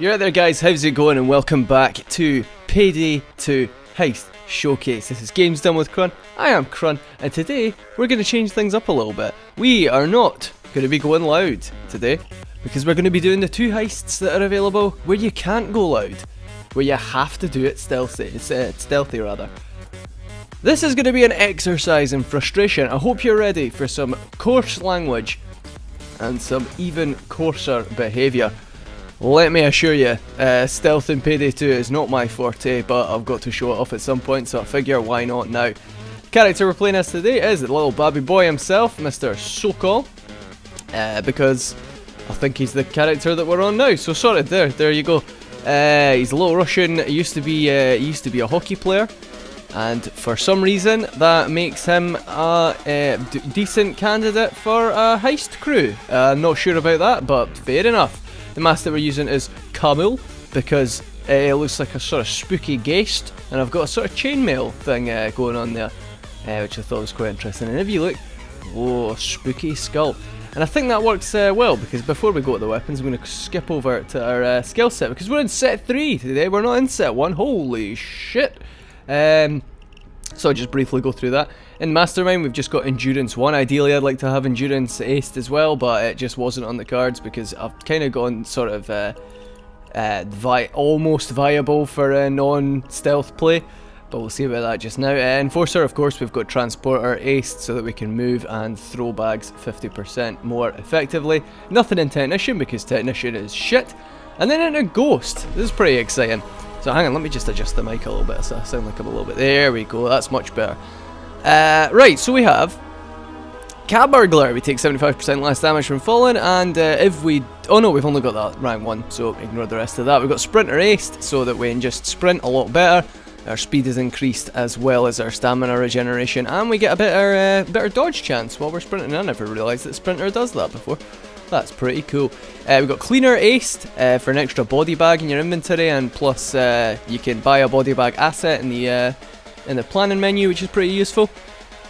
You're out there, guys, how's it going, and welcome back to Payday 2 Heist Showcase. This is Games Done with Krun. I am Krun, and today we're going to change things up a little bit. We are not going to be going loud today, because we're going to be doing the two heists that are available where you can't go loud, where you have to do it stealthy rather. This is going to be an exercise in frustration. I hope you're ready for some coarse language and some even coarser behaviour. Let me assure you, stealth in Payday 2 is not my forte, but I've got to show it off at some point, so I figure why not now. The character we're playing as today is the little babby boy himself, Mr. Sokol, because I think he's the character that we're on now. So sorted, there you go. He's a little Russian. He used to be a hockey player, and for some reason that makes him a decent candidate for a heist crew. I'm not sure about that, but fair enough. The mask that we're using is Camille, because it looks like a sort of spooky ghost, and I've got a sort of chainmail thing going on there, which I thought was quite interesting. And if you look, oh, spooky skull. And I think that works well, because before we go to the weapons, I'm going to skip over to our skill set, because we're in set 3 today, we're not in set 1, holy shit. So I'll just briefly go through that. In Mastermind, we've just got Endurance 1. Ideally, I'd like to have Endurance aced as well, but it just wasn't on the cards because I've kind of gone sort of almost viable for a non-stealth play, but we'll see about that just now. Enforcer, of course, we've got Transporter aced so that we can move and throw bags 50% more effectively. Nothing in Technician because Technician is shit. And then into Ghost. This is pretty exciting. So hang on, let me just adjust the mic a little bit so I sound like I'm a little bit... There we go, that's much better. Right, so we have Cat Burglar. We take 75% less damage from falling, and if we... Oh no, we've only got that rank 1, so ignore the rest of that. We've got Sprinter aced, so that we can just sprint a lot better. Our speed is increased as well as our stamina regeneration, and we get a better dodge chance while we're sprinting. I never realised that Sprinter does that before. That's pretty cool. We've got Cleaner aced for an extra body bag in your inventory, and plus you can buy a body bag asset in the planning menu, which is pretty useful.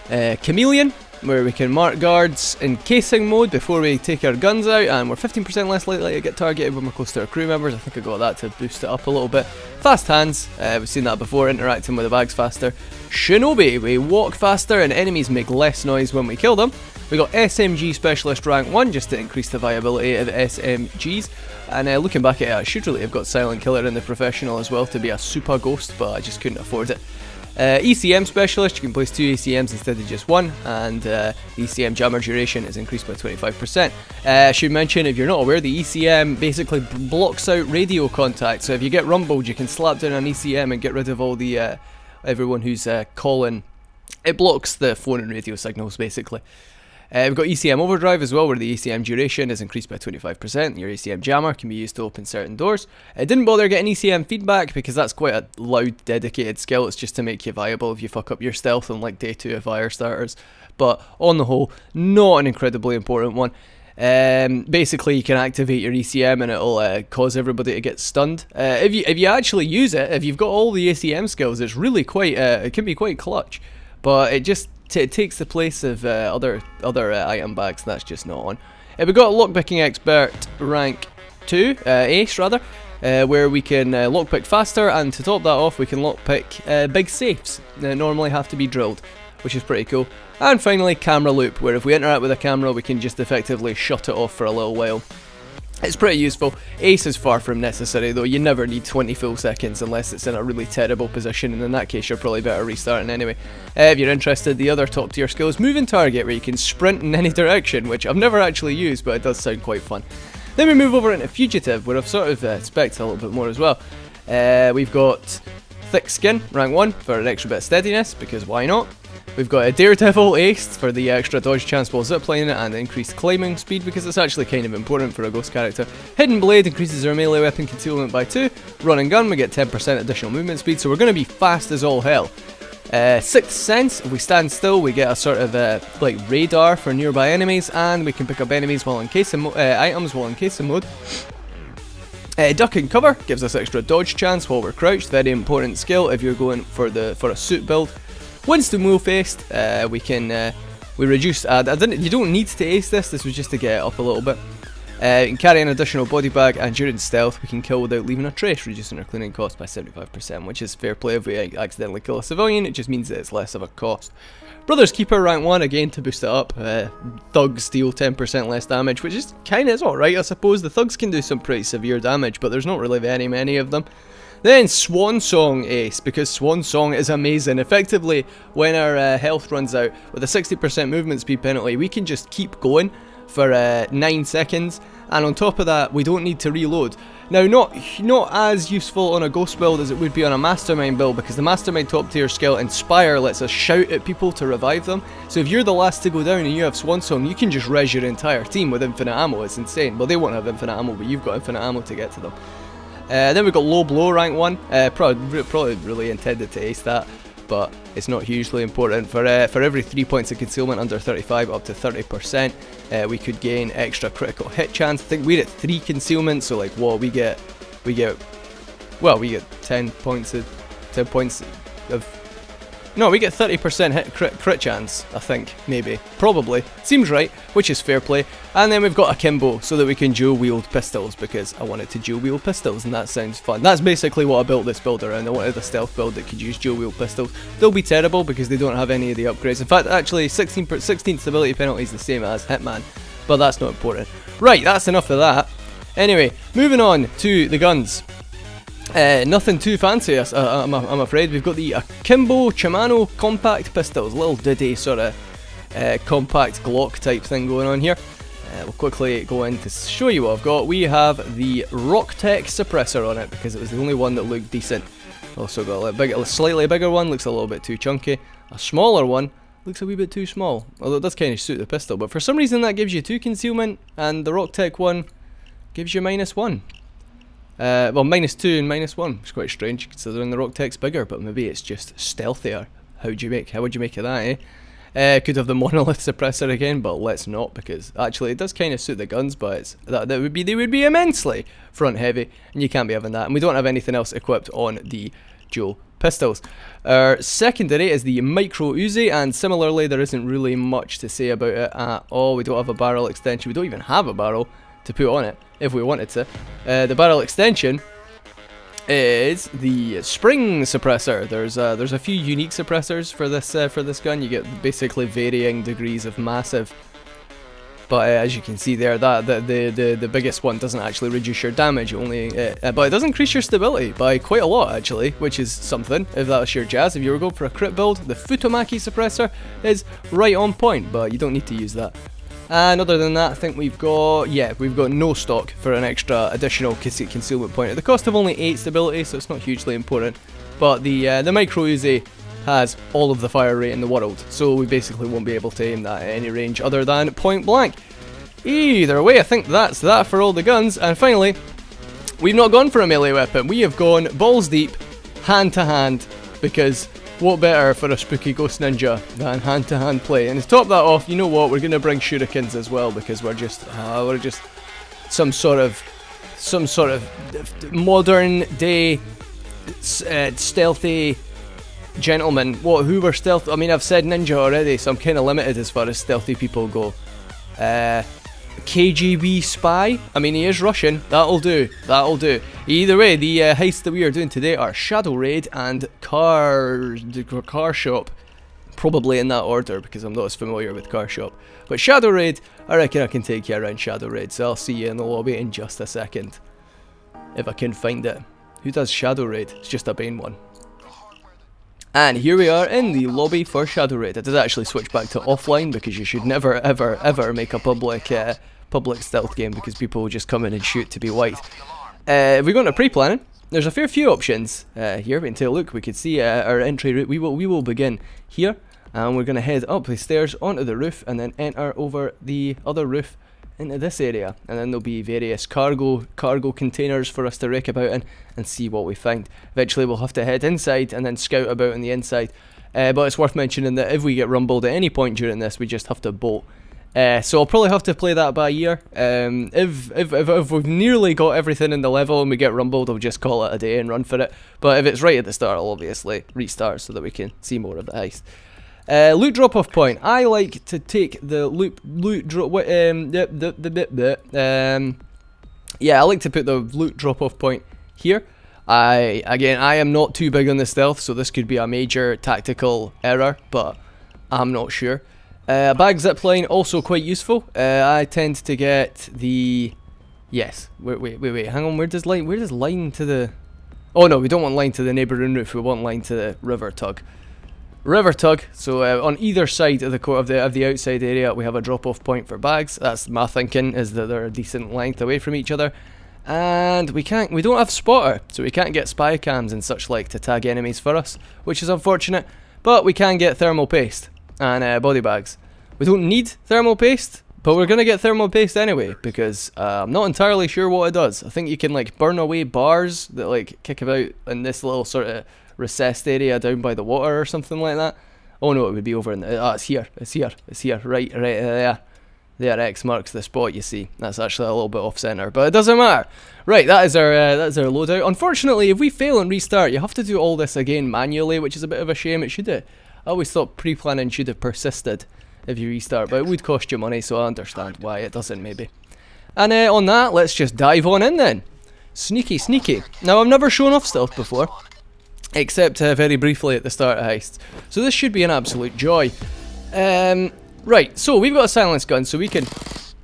Chameleon, where we can mark guards in casing mode before we take our guns out, and we're 15% less likely to get targeted when we're close to our crew members. I think I got that to boost it up a little bit. Fast Hands, we've seen that before, interacting with the bags faster. Shinobi, we walk faster and enemies make less noise when we kill them. We got SMG Specialist rank 1 just to increase the viability of SMGs. And looking back at it, I should really have got Silent Killer in the Professional as well to be a super ghost, but I just couldn't afford it. ECM Specialist, you can place 2 ECMs instead of just 1, and ECM Jammer duration is increased by 25%. I should mention, if you're not aware, the ECM basically blocks out radio contact, so if you get rumbled, you can slap down an ECM and get rid of all the everyone who's calling. It blocks the phone and radio signals, basically. We've got ECM Overdrive as well, where the ECM duration is increased by 25%. Your ECM Jammer can be used to open certain doors. It didn't bother getting ECM Feedback because that's quite a loud, dedicated skill. It's just to make you viable if you fuck up your stealth on like day 2 of fire starters. But on the whole, not an incredibly important one. Basically, you can activate your ECM and it'll cause everybody to get stunned. If you actually use it, if you've got all the ECM skills, it's really quite. It can be quite clutch, but it just takes the place of other item bags. That's just not on. We've got Lockpicking Expert rank 2, ace rather, where we can lockpick faster, and to top that off, we can lockpick big safes that normally have to be drilled, which is pretty cool. And finally, Camera Loop, where if we interact with a camera, we can just effectively shut it off for a little while. It's pretty useful. Ace is far from necessary though. You never need 20 full seconds unless it's in a really terrible position, and in that case you're probably better restarting anyway. If you're interested, the other top tier skill is Moving Target, where you can sprint in any direction, which I've never actually used, but it does sound quite fun. Then we move over into Fugitive, where I've sort of spec'd a little bit more as well. We've got Thick Skin, rank 1, for an extra bit of steadiness, because why not? We've got a Daredevil aced for the extra dodge chance while ziplining and increased climbing speed, because it's actually kind of important for a ghost character. Hidden Blade increases our melee weapon concealment by 2. Run and Gun, we get 10% additional movement speed, so we're going to be fast as all hell. Sixth Sense, if we stand still, we get a sort of like radar for nearby enemies, and we can pick up enemies while in casing items while in casing mode. Duck and Cover gives us extra dodge chance while we're crouched, very important skill if you're going for a suit build. Winston Wolf aced, we reduce, you don't need to ace this was just to get it up a little bit. You can carry an additional body bag, and during stealth we can kill without leaving a trace, reducing our cleaning cost by 75%, which is fair play. If we accidentally kill a civilian, it just means that it's less of a cost. Brother's Keeper rank 1, again to boost it up. Thugs deal 10% less damage, which is alright, I suppose. The thugs can do some pretty severe damage, but there's not really very many of them. Then Swan Song Ace, because Swan Song is amazing. Effectively, when our health runs out, with a 60% movement speed penalty, we can just keep going for 9 seconds, and on top of that, we don't need to reload. Now, not as useful on a ghost build as it would be on a mastermind build, because the mastermind top tier skill Inspire lets us shout at people to revive them. So if you're the last to go down and you have Swan Song, you can just res your entire team with infinite ammo. It's insane. Well, they won't have infinite ammo, but you've got infinite ammo to get to them. Then we've got Low Blow rank 1. Probably really intended to ace that, but it's not hugely important. For every 3 points of concealment under 35 up to 30%, we could gain extra critical hit chance. I think we're at 3 concealment, so like what we get 10 points of no, we get 30% hit crit chance, I think, maybe, probably, seems right, which is fair play. And then we've got Akimbo, so that we can dual wield pistols, because I wanted to dual wield pistols, and that sounds fun. That's basically what I built this build around. I wanted a stealth build that could use dual wield pistols. They'll be terrible because they don't have any of the upgrades. In fact, actually, 16 stability penalty is the same as Hitman, but that's not important. Right, that's enough of that. Anyway, moving on to the guns. Nothing too fancy, I'm afraid. We've got the Akimbo Shimano compact pistols, little Diddy sort of compact Glock type thing going on here. We'll quickly go in to show you what I've got. We have the Rocktech suppressor on it because it was the only one that looked decent. Also got a slightly bigger one, looks a little bit too chunky. A smaller one looks a wee bit too small, although it does kind of suit the pistol. But for some reason that gives you 2 concealment, and the Rocktech one gives you -1. Well, -2 and -1, which is quite strange considering the Rocktech's bigger, but maybe it's just stealthier. How would you make of that, eh? Could have the monolith suppressor again, but let's not, because actually it does kind of suit the guns, but they would be immensely front heavy, and you can't be having that. And we don't have anything else equipped on the dual pistols. Our secondary is the Micro Uzi, and similarly there isn't really much to say about it at all. We don't have a barrel extension, we don't even have a barrel to put on it if we wanted to. The barrel extension is the spring suppressor. There's a few unique suppressors for this gun. You get basically varying degrees of massive, but as you can see there, that the biggest one doesn't actually reduce your damage, only but it does increase your stability by quite a lot actually, which is something if that's your jazz. If you were going for a crit build, the Futomaki suppressor is right on point, but you don't need to use that. And other than that, I think we've got no stock for an extra additional concealment point at the cost of only 8 stability, so it's not hugely important. But the Micro Uzi has all of the fire rate in the world, so we basically won't be able to aim that at any range other than point blank. Either way, I think that's that for all the guns. And finally, we've not gone for a melee weapon. We have gone balls deep, hand to hand, because what better for a spooky ghost ninja than hand-to-hand play? And to top that off, you know what? We're gonna bring shurikens as well, because we're just some sort of modern day stealthy gentleman. Who were stealth? I mean, I've said ninja already, so I'm kind of limited as far as stealthy people go. KGB spy. I mean, he is Russian. That'll do. Either way, the heists that we are doing today are Shadow Raid and car shop. Probably in that order, because I'm not as familiar with car shop. But Shadow Raid, I reckon I can take you around Shadow Raid, so I'll see you in the lobby in just a second. If I can find it. Who does Shadow Raid? It's just a Bane one. And here we are in the lobby for Shadow Raid. I did actually switch back to offline, because you should never ever make a public stealth game, because people will just come in and shoot to be white. If we go into pre-planning, there's a fair few options here. We can take a look. We could see our entry route. We will begin here, and we're going to head up the stairs onto the roof, and then enter over the other roof into this area, and then there'll be various cargo containers for us to rake about in and see what we find. Eventually we'll have to head inside and then scout about on the inside, but it's worth mentioning that if we get rumbled at any point during this, we just have to bolt. So I'll probably have to play that by ear. If we've nearly got everything in the level and we get rumbled, I'll just call it a day and run for it. But if it's right at the start, I'll obviously restart so that we can see more of the heist. Loot drop-off point. I like to take the loot drop. Yeah, I like to put the loot drop-off point here. I am not too big on the stealth, so this could be a major tactical error, but I'm not sure. Bag zipline also quite useful. I tend to get the yes. Wait. Hang on. Where does line to the? Oh no, we don't want line to the neighbouring roof. We want line to the river tug. River tug. So on either side of the outside area, we have a drop-off point for bags. That's my thinking, is that they're a decent length away from each other. And we don't have spotter, so we can't get spy cams and such like to tag enemies for us, which is unfortunate. But we can get thermal paste and body bags. We don't need thermal paste, but we're gonna get thermal paste anyway because I'm not entirely sure what it does. I think you can like burn away bars that like kick about in this little sort of recessed area down by the water or something like that. Oh no, it would be over in the, it's here, right there. There, X marks the spot, you see. That's actually a little bit off center, but it doesn't matter. Right, that's our loadout. Unfortunately, if we fail and restart, you have to do all this again manually, which is a bit of a shame. It should have. I always thought pre-planning should have persisted if you restart, but it would cost you money, so I understand why it doesn't maybe. And on that, let's just dive on in then. Sneaky. Now, I've never shown off stealth before, except very briefly at the start of Heist, so this should be an absolute joy. Right, so we've got a silence gun, so we can,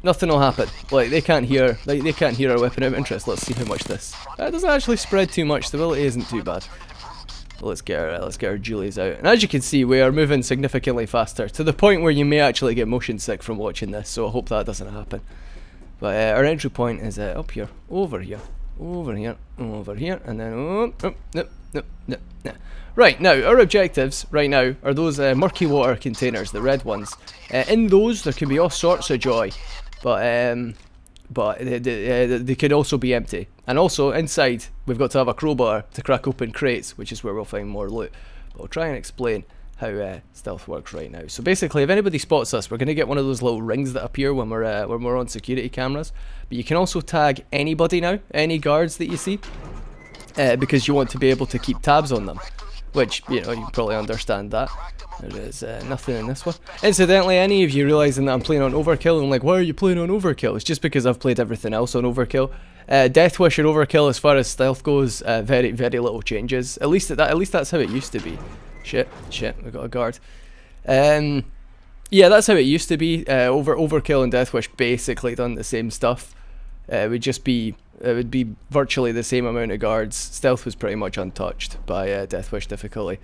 nothing will happen. Like they can't hear our weapon of interest. Let's see how much this. It doesn't actually spread too much. Stability isn't too bad. Let's get our Julies out, and as you can see, we are moving significantly faster to the point where you may actually get motion sick from watching this. So I hope that doesn't happen. But our entry point is up here, over here, and then no. Right, now, our objectives right now are those murky water containers, the red ones. In those, there can be all sorts of joy, but they could also be empty. And also, inside, we've got to have a crowbar to crack open crates, which is where we'll find more loot. But I'll try and explain how stealth works right now. So basically, if anybody spots us, we're going to get one of those little rings that appear when we're on security cameras. But you can also tag anybody now, any guards that you see, because you want to be able to keep tabs on them. Which, you know, you probably understand that. There is nothing in this one. Incidentally, any of you realising that I'm playing on Overkill and like, why are you playing on Overkill? It's just because I've played everything else on Overkill. Death Wish and Overkill, as far as stealth goes, very little changes. At least that's how it used to be. Shit, we got a guard. Yeah, that's how it used to be. Overkill and Death Wish basically done the same stuff. It would be virtually the same amount of guards. Stealth was pretty much untouched by Death Wish difficulty.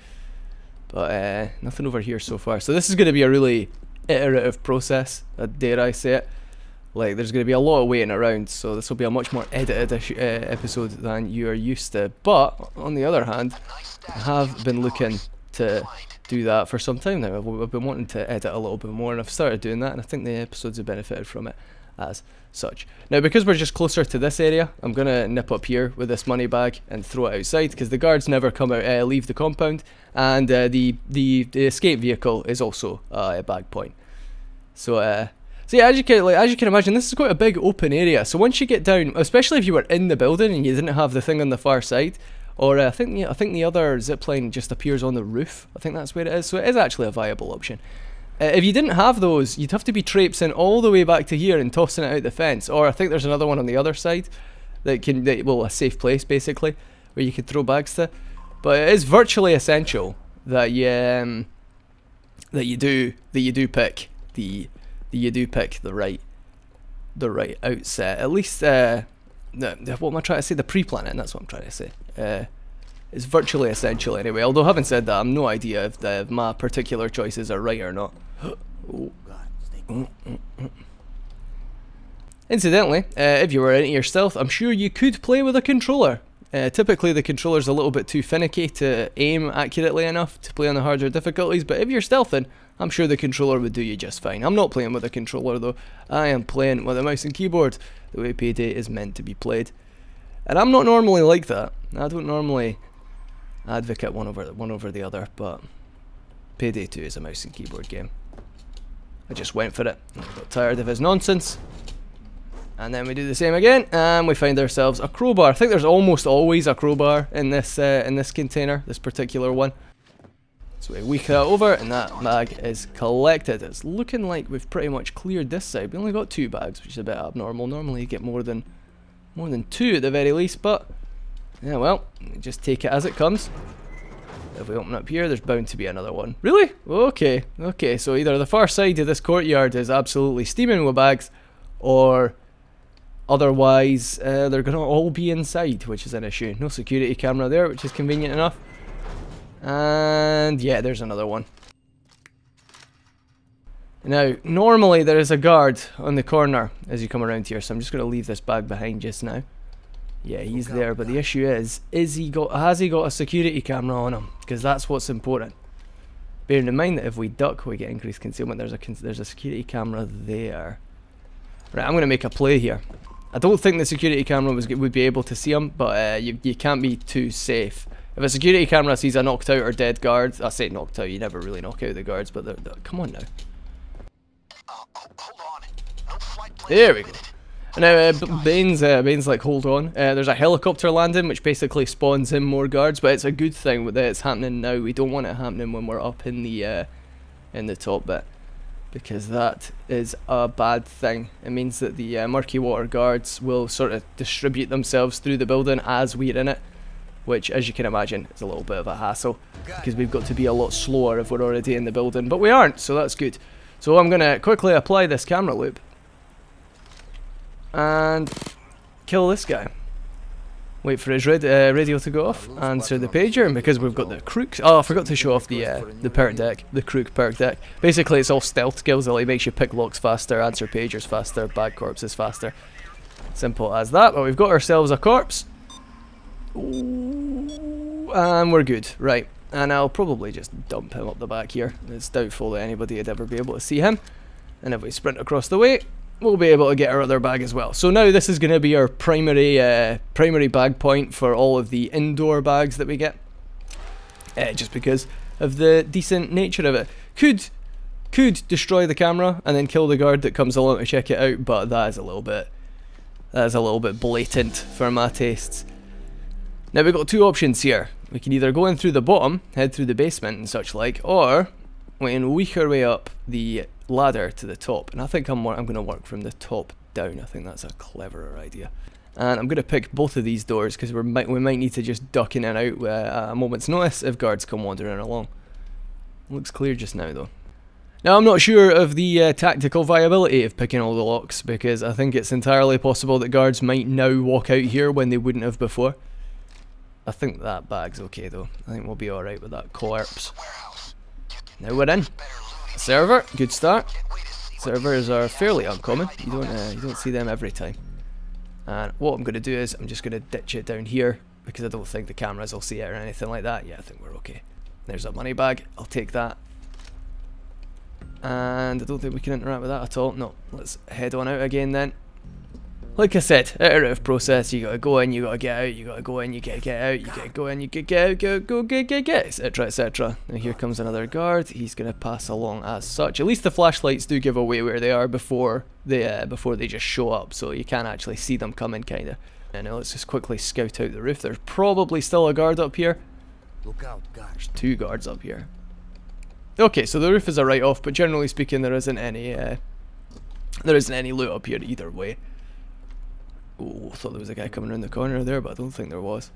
But nothing over here so far. So this is going to be a really iterative process, dare I say it. Like, there's going to be a lot of waiting around, so this will be a much more edited episode than you are used to. But, on the other hand, I have been looking to do that for some time now. I've been wanting to edit a little bit more, and I've started doing that, and I think the episodes have benefited from it as such. Now, because we're just closer to this area, I'm going to nip up here with this money bag and throw it outside, because the guards never come out, leave the compound, and the escape vehicle is also a bag point. So yeah, as you can imagine, this is quite a big open area. So once you get down, especially if you were in the building and you didn't have the thing on the far side, or I think the other zipline just appears on the roof. I think that's where it is. So it is actually a viable option. If you didn't have those, you'd have to be traipsing all the way back to here and tossing it out the fence. Or I think there's another one on the other side a safe place basically, where you could throw bags to. But it is virtually essential that you do pick the right outset. At least what am I trying to say? The pre-planning. That's what I'm trying to say. It's virtually essential anyway. Although having said that, I've no idea if my particular choices are right or not. Incidentally, if you were into your stealth, I'm sure you could play with a controller. Typically the controller's a little bit too finicky to aim accurately enough to play on the harder difficulties, but if you're stealthing, I'm sure the controller would do you just fine. I'm not playing with a controller though. I am playing with a mouse and keyboard, the way Payday is meant to be played. And I'm not normally like that. I don't normally advocate one over the other, but Payday 2 is a mouse and keyboard game. I just went for it. I got tired of his nonsense. And then we do the same again, and we find ourselves a crowbar. I think there's almost always a crowbar in this container, this particular one. So we weak that over, and that bag is collected. It's looking like we've pretty much cleared this side. We only got 2 bags, which is a bit abnormal. Normally you get more than 2 at the very least, but yeah, well, just take it as it comes. If we open up here, there's bound to be another one. Really? Okay, okay, so either the far side of this courtyard is absolutely steaming with bags, or otherwise they're going to all be inside, which is an issue. No security camera there, which is convenient enough. And yeah, there's another one. Now, normally there is a guard on the corner as you come around here, so I'm just going to leave this bag behind just now. Yeah, he's there, but the issue is has he got a security camera on him? Because that's what's important. Bearing in mind that if we duck, we get increased concealment. There's a security camera there. Right, I'm going to make a play here. I don't think the security camera would be able to see him, but you can't be too safe. If a security camera sees a knocked out or dead guard, I say knocked out, you never really knock out the guards, but come on now. There we go. Now, Bane's like, hold on. There's a helicopter landing, which basically spawns in more guards, but it's a good thing that it's happening now. We don't want it happening when we're up in the top bit, because that is a bad thing. It means that the murky water guards will sort of distribute themselves through the building as we're in it, which, as you can imagine, is a little bit of a hassle, because we've got to be a lot slower if we're already in the building, but we aren't, so that's good. So I'm going to quickly apply this camera loop and kill this guy. Wait for his radio to go off, answer the pager, and because we've got the crooks. Oh, I forgot to show off the perk deck, the crook perk deck. Basically, it's all stealth skills. It makes you pick locks faster, answer pagers faster, bag corpses faster. Simple as that. But we've got ourselves a corpse. Ooh, and we're good, right? And I'll probably just dump him up the back here. It's doubtful that anybody would ever be able to see him. And if we sprint across the way, we'll be able to get our other bag as well. So now this is going to be our primary bag point for all of the indoor bags that we get. Just because of the decent nature of it. Could destroy the camera and then kill the guard that comes along to check it out, but that is a little bit blatant for my tastes. Now we've got 2 options here. We can either go in through the bottom, head through the basement and such like, or we can weak our way up the ladder to the top. And I think I'm going to work from the top down. I think that's a cleverer idea. And I'm going to pick both of these doors because we might need to just duck in and out at a moment's notice if guards come wandering along. Looks clear just now though. Now I'm not sure of the tactical viability of picking all the locks, because I think it's entirely possible that guards might now walk out here when they wouldn't have before. I think that bag's okay though. I think we'll be alright with that corpse. Now we're in. Server, good start. Servers are fairly uncommon. You don't see them every time. And what I'm going to do is I'm just going to ditch it down here because I don't think the cameras will see it or anything like that. Yeah, I think we're okay. There's a money bag. I'll take that. And I don't think we can interact with that at all. No, let's head on out again then. Like I said, iterative process. You gotta go in, you gotta get out, you gotta go in, you gotta get out, you gotta go in, you gotta get out, go, get, etc, etc. Now here comes another guard. He's gonna pass along as such. At least the flashlights do give away where they are before they just show up, so you can actually see them coming, kinda. And now let's just quickly scout out the roof. There's probably still a guard up here. Look out, guys. There's 2 guards up here. Okay, so the roof is a write-off, but generally speaking, there isn't any loot up here either way. Oh, I thought there was a guy coming around the corner there, but I don't think there was.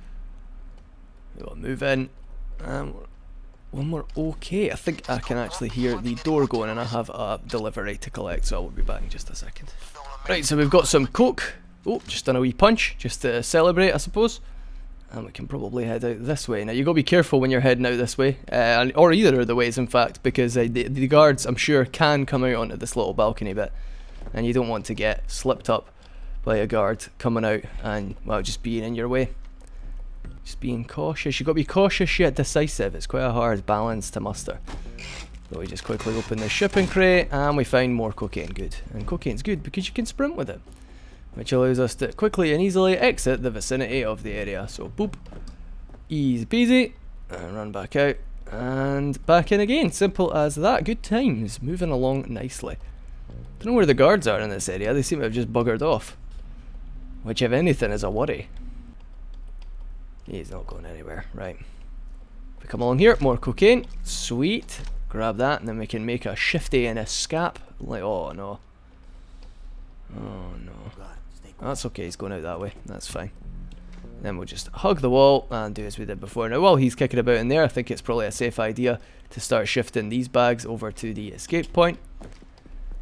We've got to move in. When we're okay, I think I can actually hear the door going, and I have a delivery to collect, so I will be back in just a second. Right, so we've got some coke. Oh, just done a wee punch, just to celebrate, I suppose. And we can probably head out this way. Now, you've got to be careful when you're heading out this way, or either of the ways, in fact, because the guards, I'm sure, can come out onto this little balcony bit, and you don't want to get slipped up by a guard coming out and, well, just being in your way. Just being cautious. You've got to be cautious yet decisive. It's quite a hard balance to muster. So we just quickly open the shipping crate and we find more cocaine. Good. And cocaine's good because you can sprint with it, which allows us to quickly and easily exit the vicinity of the area. So boop, easy peasy, and run back out and back in again. Simple as that. Good times. Moving along nicely. Don't know where the guards are in this area. They seem to have just buggered off, which, if anything, is a worry. He's not going anywhere, right? If we come along here, more cocaine. Sweet. Grab that, and then we can make a shifty and a scap. Like, oh no. Oh no. That's okay, he's going out that way. That's fine. Then we'll just hug the wall and do as we did before. Now while he's kicking about in there, I think it's probably a safe idea to start shifting these bags over to the escape point.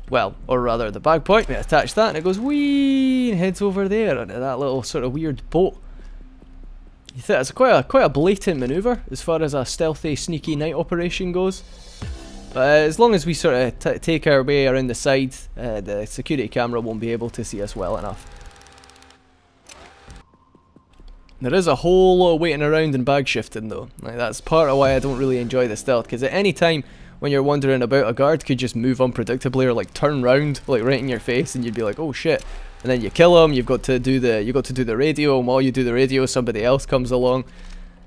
Well, or rather the bag point. We attach that and it goes whee and heads over there onto that little sort of weird boat. You think it's quite a blatant manoeuvre as far as a stealthy, sneaky night operation goes. But as long as we sort of take our way around the side, the security camera won't be able to see us well enough. There is a whole lot of waiting around and bag shifting though. Like, that's part of why I don't really enjoy the stealth, because at any time when you're wandering about, a guard could just move unpredictably or like turn round like right in your face, and you'd be like, oh shit. And then you kill him. You've got to do the radio, and while you do the radio, somebody else comes along.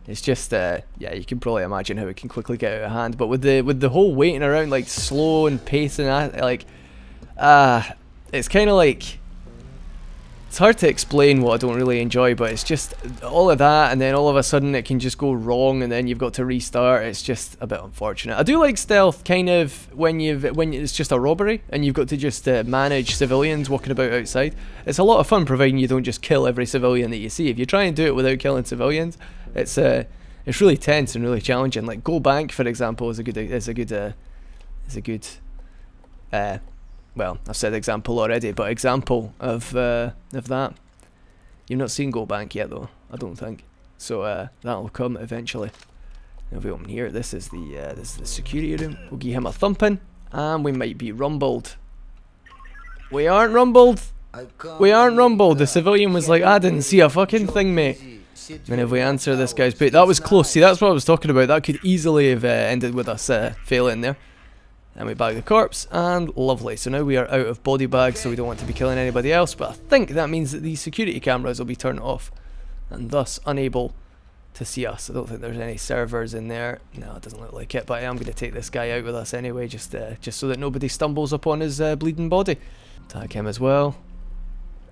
It's just yeah, you can probably imagine how it can quickly get out of hand. But with the whole waiting around, like slow and pacing, like it's kind of like, it's hard to explain what I don't really enjoy, but it's just all of that, and then all of a sudden it can just go wrong, and then you've got to restart. It's just a bit unfortunate. I do like stealth kind of when it's just a robbery and you've got to just manage civilians walking about outside. It's a lot of fun, providing you don't just kill every civilian that you see. If you try and do it without killing civilians, it's really tense and really challenging. Like Go Bank, for example, is a good well, I've said example already, but example of that. You've not seen Go Bank yet though, I don't think. So that'll come eventually. If we open here, this is the security room. We'll give him a thumping, and we might be rumbled. We aren't rumbled. We aren't rumbled. The civilian was like, I didn't see a fucking thing, mate. And if we answer this guy's bait, that was close. See, that's what I was talking about. That could easily have ended with us failing there. And we bag the corpse, and lovely. So now we are out of body bags, so we don't want to be killing anybody else. But I think that means that these security cameras will be turned off, and thus unable to see us. I don't think there's any servers in there. No, it doesn't look like it. But I am going to take this guy out with us anyway, just so that nobody stumbles upon his bleeding body. Tag him as well.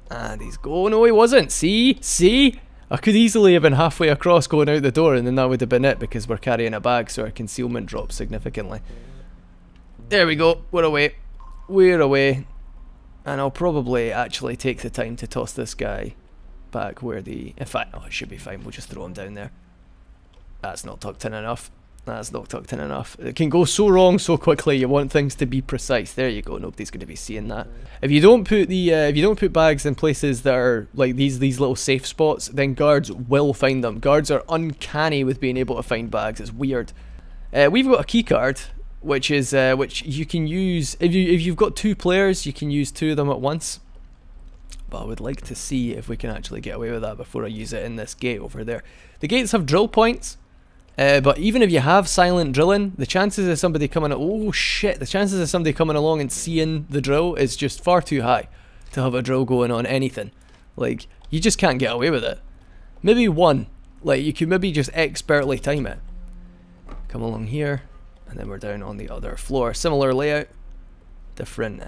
And he's going. No, he wasn't. See? I could easily have been halfway across going out the door, and then that would have been it, because we're carrying a bag, so our concealment drops significantly. There we go, we're away. We're away. And I'll probably actually take the time to toss this guy back where the... In fact, oh, it should be fine, we'll just throw him down there. That's not tucked in enough. That's not tucked in enough. It can go so wrong so quickly, you want things to be precise. There you go, nobody's going to be seeing that. If you don't put bags in places that are like these little safe spots, then guards will find them. Guards are uncanny with being able to find bags, it's weird. We've got a key card, which you can use if you've got two players. You can use two of them at once, but I would like to see if we can actually get away with that before I use it in this gate over there. The gates have drill points, but even if you have silent drilling, the chances of somebody coming along and seeing the drill is just far too high to have a drill going on anything. Like, you just can't get away with it. Maybe one, like you could maybe just expertly time it. Come along here. And then we're down on the other floor. Similar layout. Different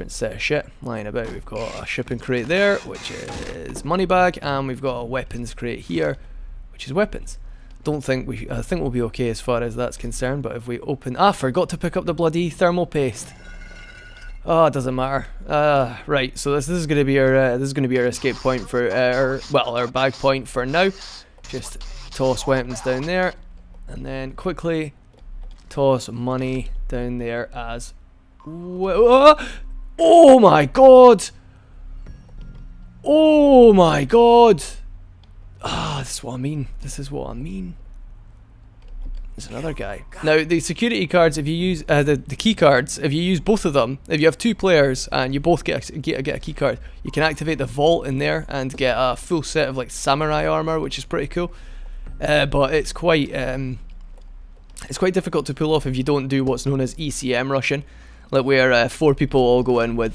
set of shit lying about. We've got a shipping crate there, which is money bag, and we've got a weapons crate here, which is weapons. I think we'll be okay as far as that's concerned, but if we open... forgot to pick up the bloody thermal paste. Oh, it doesn't matter. Right, so this is gonna be our escape point for our bag point for now. Just toss weapons down there. And then quickly toss money down there as well. Oh my god! Oh my god! This is what I mean. There's another guy. Now, the security cards, if you use the key cards, if you use both of them, if you have two players and you both get a key card, you can activate the vault in there and get a full set of like samurai armor, which is pretty cool. But it's quite difficult to pull off if you don't do what's known as ECM rushing, like where 4 people all go in with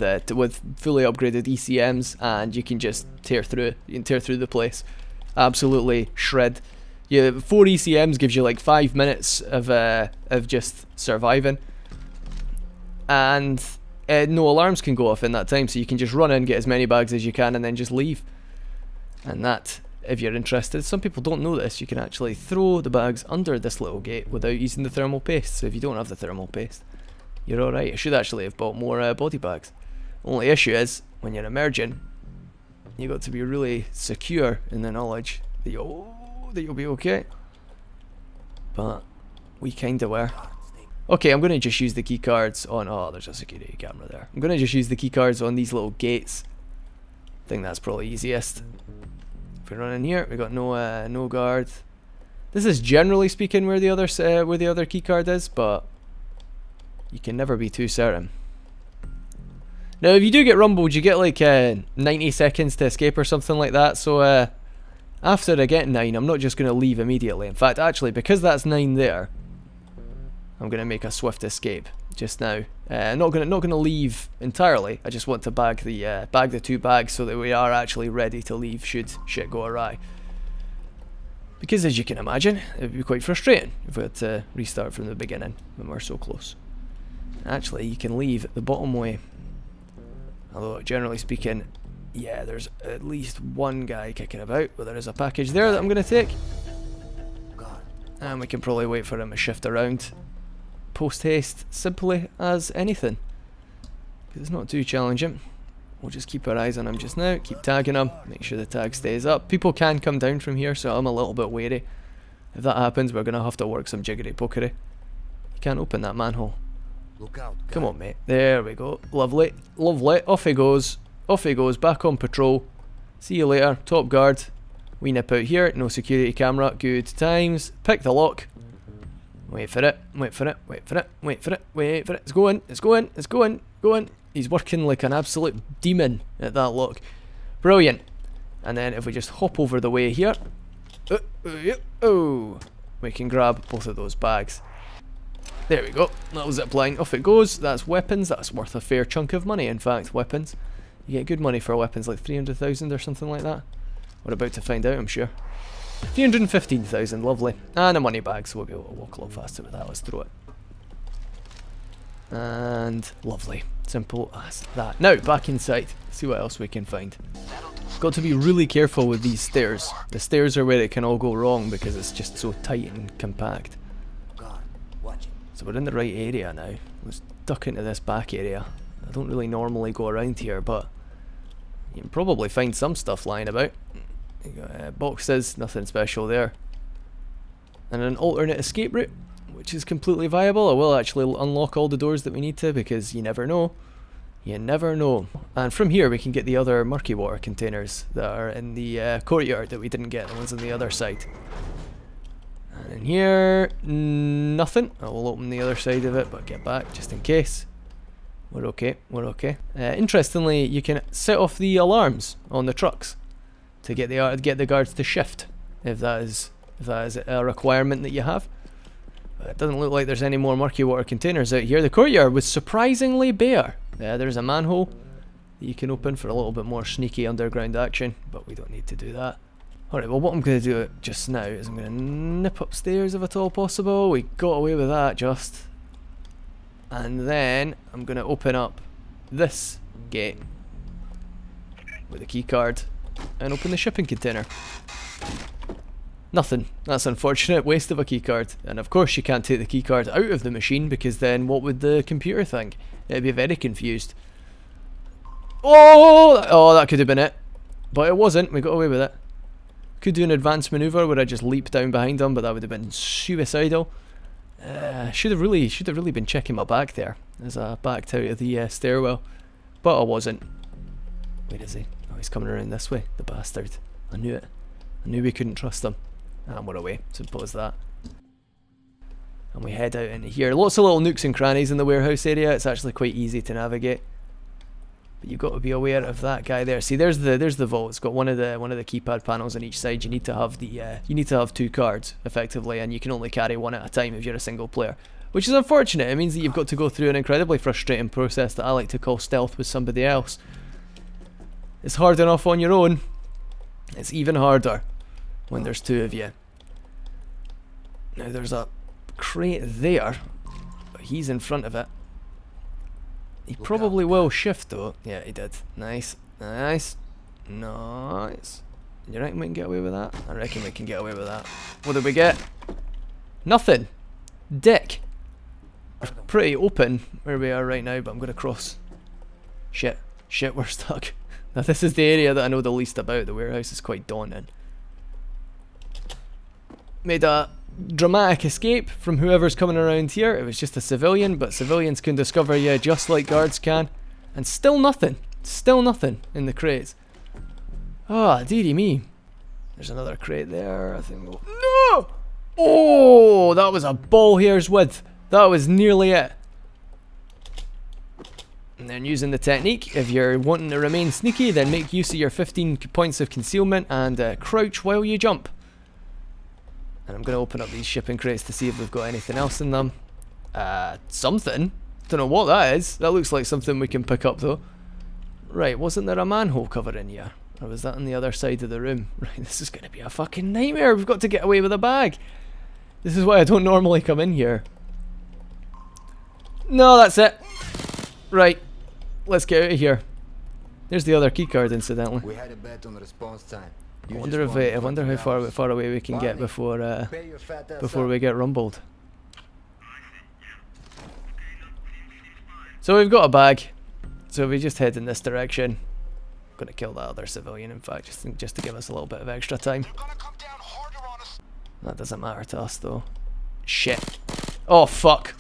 fully upgraded ECMs, and you can just tear through the place, absolutely shred. 4 ECMs gives you like 5 minutes of just surviving, and no alarms can go off in that time, so you can just run in, get as many bags as you can, and then just leave. And that if you're interested, some people don't know this, you can actually throw the bags under this little gate without using the thermal paste. So if you don't have the thermal paste, you're alright. I should actually have bought more body bags. Only issue is, when you're emerging, you got to be really secure in the knowledge that you'll be okay. But we kinda were. Okay, I'm gonna just use the key cards on. Oh, there's a security camera there. I'm gonna just use the key cards on these little gates. I think that's probably easiest. If we run in here, we got no guard. This is generally speaking where the other key card is, but you can never be too certain. Now, if you do get rumbled, you get like 90 seconds to escape or something like that. So after I get 9, I'm not just gonna leave immediately. In fact, actually, because that's 9 there, I'm gonna make a swift escape just now. Not gonna leave entirely. I just want to bag the 2 bags so that we are actually ready to leave should shit go awry. Because as you can imagine, it would be quite frustrating if we had to restart from the beginning when we're so close. Actually, you can leave the bottom way. Although generally speaking, yeah, there's at least one guy kicking about, but there is a package there that I'm gonna take. And we can probably wait for him to shift around post haste simply as anything, because it's not too challenging. We'll just keep our eyes on him just now, keep tagging him, make sure the tag stays up. People can come down from here, so I'm a little bit wary. If that happens, we're gonna have to work some jiggery pokery. You can't open that manhole. Look out, come on, mate. There we go. Lovely, lovely. Off he goes, back on patrol. See you later. Top guard. We nip out here, no security camera, good times. Pick the lock. Wait for it, wait for it, wait for it, wait for it, wait for it. It's going, it's going, it's going, going. He's working like an absolute demon at that lock. Brilliant. And then if we just hop over the way here, we can grab both of those bags. There we go. That was zipline. Off it goes. That's weapons. That's worth a fair chunk of money, in fact, weapons. You get good money for weapons, like 300,000 or something like that. We're about to find out, I'm sure. 315,000, lovely. And a money bag, so we'll be able to walk a lot faster with that. Let's throw it. And lovely. Simple as that. Now, back inside. See what else we can find. Got to be really careful with these stairs. The stairs are where it can all go wrong because it's just so tight and compact. So we're in the right area now. Let's duck into this back area. I don't really normally go around here, but you can probably find some stuff lying about. You got boxes, nothing special there. And an alternate escape route, which is completely viable. I will actually unlock all the doors that we need to, because you never know. You never know. And from here we can get the other murky water containers that are in the courtyard that we didn't get, the ones on the other side. And in here, nothing. I will open the other side of it, but get back just in case. We're okay, we're okay. Interestingly, you can set off the alarms on the trucks to get the guards to shift, if that is a requirement that you have. But it doesn't look like there's any more murky water containers out here. The courtyard was surprisingly bare. There's a manhole that you can open for a little bit more sneaky underground action, but we don't need to do that. Alright, well what I'm going to do just now is I'm going to nip upstairs if at all possible. We got away with that just. And then I'm going to open up this gate with a key card and open the shipping container. Nothing. That's unfortunate. Waste of a key card. And of course you can't take the key card out of the machine, because then what would the computer think? It'd be very confused. Oh, that could have been it. But it wasn't. We got away with it. Could do an advanced maneuver where I just leap down behind them, but that would have been suicidal. Should have really been checking my back there as I backed out of the stairwell, but I wasn't. Where is he? Oh, he's coming around this way, the bastard. I knew it. I knew we couldn't trust him. And we're away. Simple as that. And we head out into here. Lots of little nooks and crannies in the warehouse area. It's actually quite easy to navigate. But you've got to be aware of that guy there. See, there's the vault. It's got one of the keypad panels on each side. You need to have the 2 cards effectively, and you can only carry one at a time if you're a single player, which is unfortunate. It means that you've got to go through an incredibly frustrating process that I like to call stealth with somebody else. It's hard enough on your own. It's even harder when there's 2 of you. Now there's a crate there, but he's in front of it. He probably will shift though. Yeah, he did. Nice. Nice. Nice. You reckon we can get away with that? I reckon we can get away with that. What did we get? Nothing. Dick. We're pretty open where we are right now, but I'm going to cross. Shit. Shit, we're stuck. Now this is the area that I know the least about. The warehouse is quite daunting. Made a dramatic escape from whoever's coming around here. It was just a civilian, but civilians can discover you just like guards can. And still nothing. Still nothing in the crates. Ah, dearie me. There's another crate there. I think we'll... No! Oh, that was a ball hair's width. That was nearly it. And then using the technique, if you're wanting to remain sneaky, then make use of your 15 points of concealment and crouch while you jump. And I'm going to open up these shipping crates to see if we've got anything else in them. Something. Don't know what that is. That looks like something we can pick up though. Right, wasn't there a manhole cover in here? Or was that on the other side of the room? Right, this is going to be a fucking nightmare. We've got to get away with a bag. This is why I don't normally come in here. No, that's it. Right, let's get out of here. There's the other keycard, incidentally. We had a bet on response time. I wonder how far away we can get before we get rumbled. So we've got a bag. So if we just head in this direction. I'm gonna kill that other civilian, in fact, just to give us a little bit of extra time. That doesn't matter to us though. Shit. Oh fuck.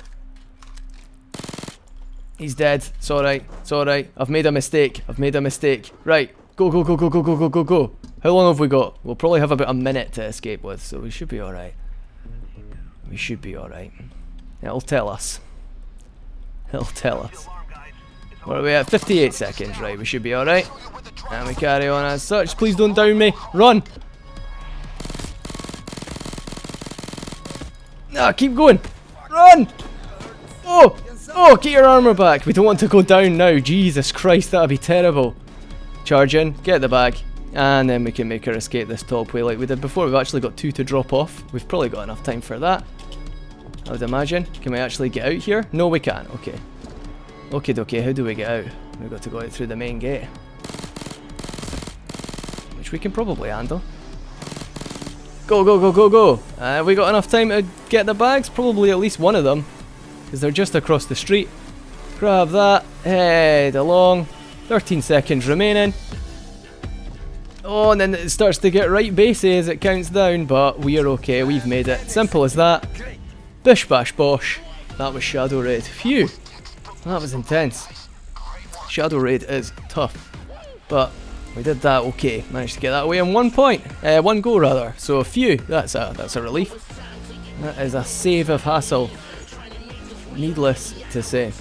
He's dead. It's alright. It's alright. I've made a mistake. I've made a mistake. Right. Go, go, go, go, go, go, go, go, go. How long have we got? We'll probably have about a minute to escape with, so we should be alright. We should be alright. It'll tell us. It'll tell us. What are we at? 58 seconds. Right, we should be alright. And we carry on as such. Please don't down me. Run! Nah, keep going. Run! Oh! Oh, get your armor back. We don't want to go down now. Jesus Christ, that would be terrible. Charge in, get the bag, and then we can make our escape this top way like we did before. We've actually got 2 to drop off. We've probably got enough time for that, I would imagine. Can we actually get out here? No, we can't. Okay. Okay, dokie, how do we get out? We've got to go out through the main gate, which we can probably handle. Go, go, go, go, go. Have we got enough time to get the bags? Probably at least one of them, because they're just across the street. Grab that, head along. 13 seconds remaining. Oh, and then it starts to get right bassy as it counts down, but we are okay. We've made it. Simple as that. Bish bash bosh. That was Shadow Raid. Phew. That was intense. Shadow Raid is tough, but we did that okay. Managed to get that away in 1 point. 1 go rather. So phew. That's a relief. That is a save of hassle. Needless to say.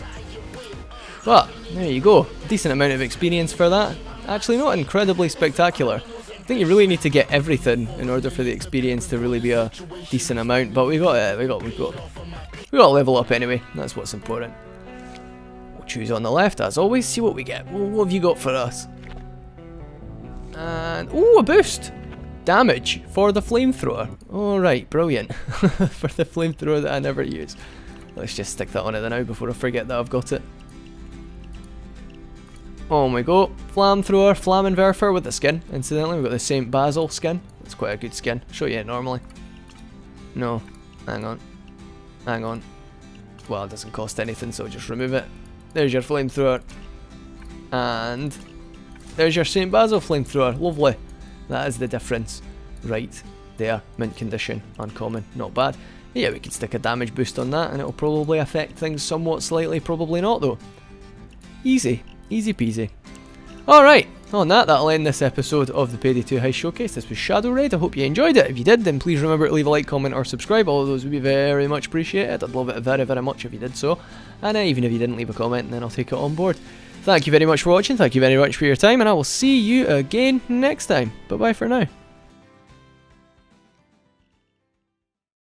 But there you go, decent amount of experience for that. Actually not incredibly spectacular. I think you really need to get everything in order for the experience to really be a decent amount, but we got to level up anyway. That's what's important. We'll choose on the left as always, see what we get. What have you got for us? And oh, a boost! Damage for the flamethrower. Alright, brilliant. For the flamethrower that I never use. Let's just stick that on it now before I forget that I've got it. On we go. Flamethrower, Flammenwerfer with the skin. Incidentally, we've got the St. Basil skin. It's quite a good skin. Show you it normally. No. Hang on. Hang on. Well, it doesn't cost anything, so just remove it. There's your flamethrower. And there's your St. Basil flamethrower. Lovely. That is the difference. Right there. Mint condition. Uncommon. Not bad. Yeah, we could stick a damage boost on that and it'll probably affect things somewhat slightly. Probably not, though. Easy. Easy peasy. Alright, on that, that'll end this episode of the Payday 2 Heist Showcase. This was Shadow Raid. I hope you enjoyed it. If you did, then please remember to leave a like, comment, or subscribe. All of those would be very much appreciated. I'd love it very, very much if you did so. And even if you didn't leave a comment, then I'll take it on board. Thank you very much for watching. Thank you very much for your time. And I will see you again next time. Bye-bye for now.